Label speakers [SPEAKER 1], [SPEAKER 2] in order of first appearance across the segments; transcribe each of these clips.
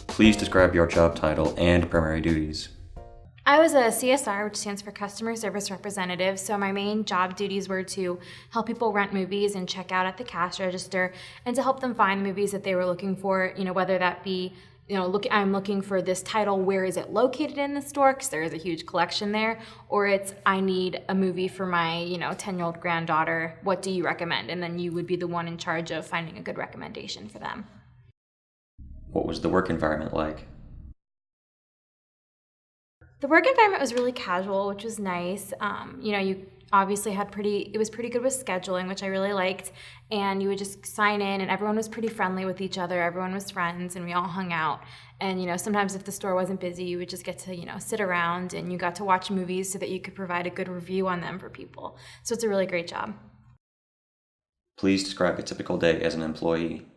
[SPEAKER 1] Please describe your job title and primary duties.
[SPEAKER 2] I was a CSR, which stands for Customer Service Representative, so my main job duties were to help people rent movies and check out at the cash register, and to help them find movies that they were looking for, whether that be, I'm looking for this title, where is it located in the store, because there is a huge collection there, or it's, I need a movie for my, 10-year-old granddaughter, what do you recommend? And then you would be the one in charge of finding a good recommendation for them.
[SPEAKER 1] What was the work environment like?
[SPEAKER 2] The work environment was really casual, which was nice. You obviously it was pretty good with scheduling, which I really liked. And you would just sign in, and everyone was pretty friendly with each other. Everyone was friends, and we all hung out. And, sometimes if the store wasn't busy, you would just get to, sit around, and you got to watch movies so that you could provide a good review on them for people. So it's a really great job.
[SPEAKER 1] Please describe a typical day as an employee.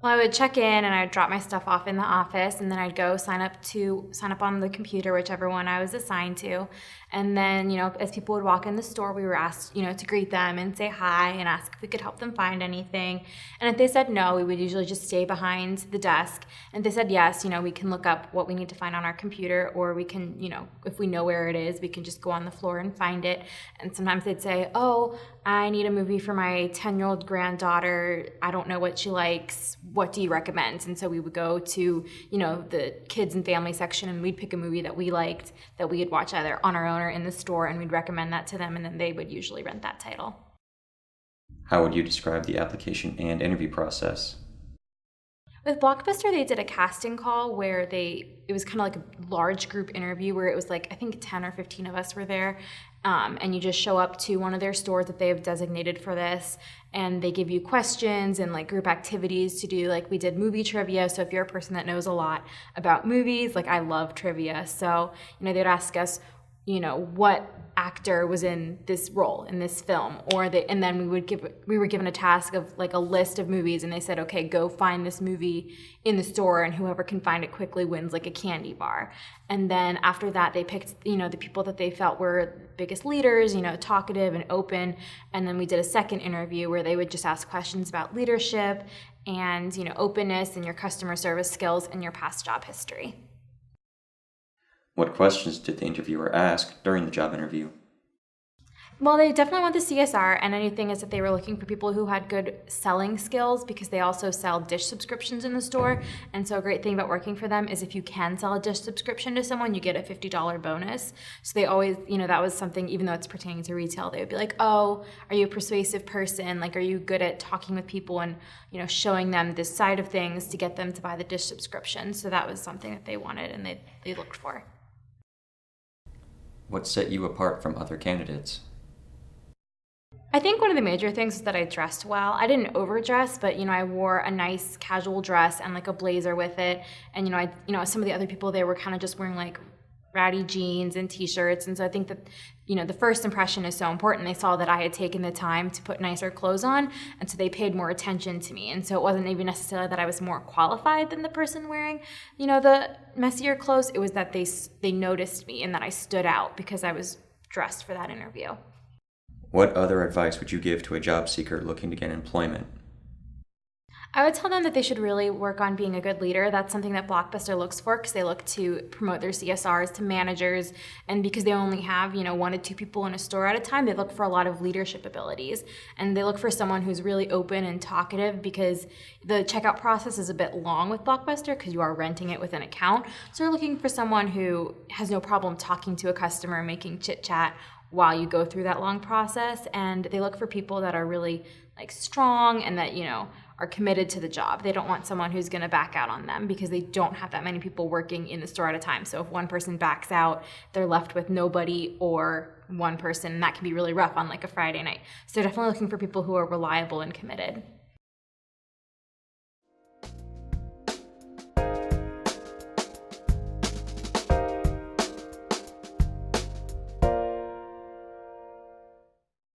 [SPEAKER 2] Well, I would check in and I would drop my stuff off in the office, and then I'd go sign up on the computer, whichever one I was assigned to. And then, as people would walk in the store, we were asked, to greet them and say hi and ask if we could help them find anything. And if they said no, we would usually just stay behind the desk. And if they said yes, we can look up what we need to find on our computer, or we can, if we know where it is, we can just go on the floor and find it. And sometimes they'd say, oh, I need a movie for my 10-year-old granddaughter. I don't know what she likes. What do you recommend? And so we would go to, the kids and family section, and we'd pick a movie that we liked that we had watched either on our own or in the store, and we'd recommend that to them, and then they would usually rent that title.
[SPEAKER 1] How would you describe the application and interview process?
[SPEAKER 2] With Blockbuster, they did a casting call where it was kind of like a large group interview where it was like, I think 10 or 15 of us were there. And you just show up to one of their stores that they have designated for this, and they give you questions and like group activities to do. Like we did movie trivia, so if you're a person that knows a lot about movies, like I love trivia, so they'd ask us, what actor was in this role in this film, and then we were given a task of like a list of movies, and they said, okay, go find this movie in the store, and whoever can find it quickly wins like a candy bar. And then after that, they picked the people that they felt were biggest leaders, talkative and open. And then we did a second interview where they would just ask questions about leadership and openness and your customer service skills and your past job history.
[SPEAKER 1] What questions did the interviewer ask during the job interview?
[SPEAKER 2] Well, they definitely want the CSR, and anything is that they were looking for people who had good selling skills, because they also sell dish subscriptions in the store. And so a great thing about working for them is if you can sell a dish subscription to someone, you get a $50 bonus. So they always, that was something, even though it's pertaining to retail, they would be like, oh, are you a persuasive person? Like, are you good at talking with people and, showing them this side of things to get them to buy the dish subscription? So that was something that they wanted and they looked for.
[SPEAKER 1] What set you apart from other candidates?
[SPEAKER 2] I think one of the major things was that I dressed well. I didn't overdress, but I wore a nice casual dress and like a blazer with it. And some of the other people there were kind of just wearing like ratty jeans and t-shirts. And so I think that the first impression is so important. They saw that I had taken the time to put nicer clothes on, and so they paid more attention to me. And so it wasn't even necessarily that I was more qualified than the person wearing the messier clothes. It was that they noticed me and that I stood out because I was dressed for that interview.
[SPEAKER 1] What other advice would you give to a job seeker looking to get employment?
[SPEAKER 2] I would tell them that they should really work on being a good leader. That's something that Blockbuster looks for, because they look to promote their CSRs to managers, and because they only have 1 to 2 people in a store at a time, they look for a lot of leadership abilities, and they look for someone who's really open and talkative, because the checkout process is a bit long with Blockbuster because you are renting it with an account. So they're looking for someone who has no problem talking to a customer, making chit chat while you go through that long process. And they look for people that are really like strong and that are committed to the job. They don't want someone who's going to back out on them, because they don't have that many people working in the store at a time. So if one person backs out, they're left with nobody or one person, and that can be really rough on like a Friday night. So they're definitely looking for people who are reliable and committed.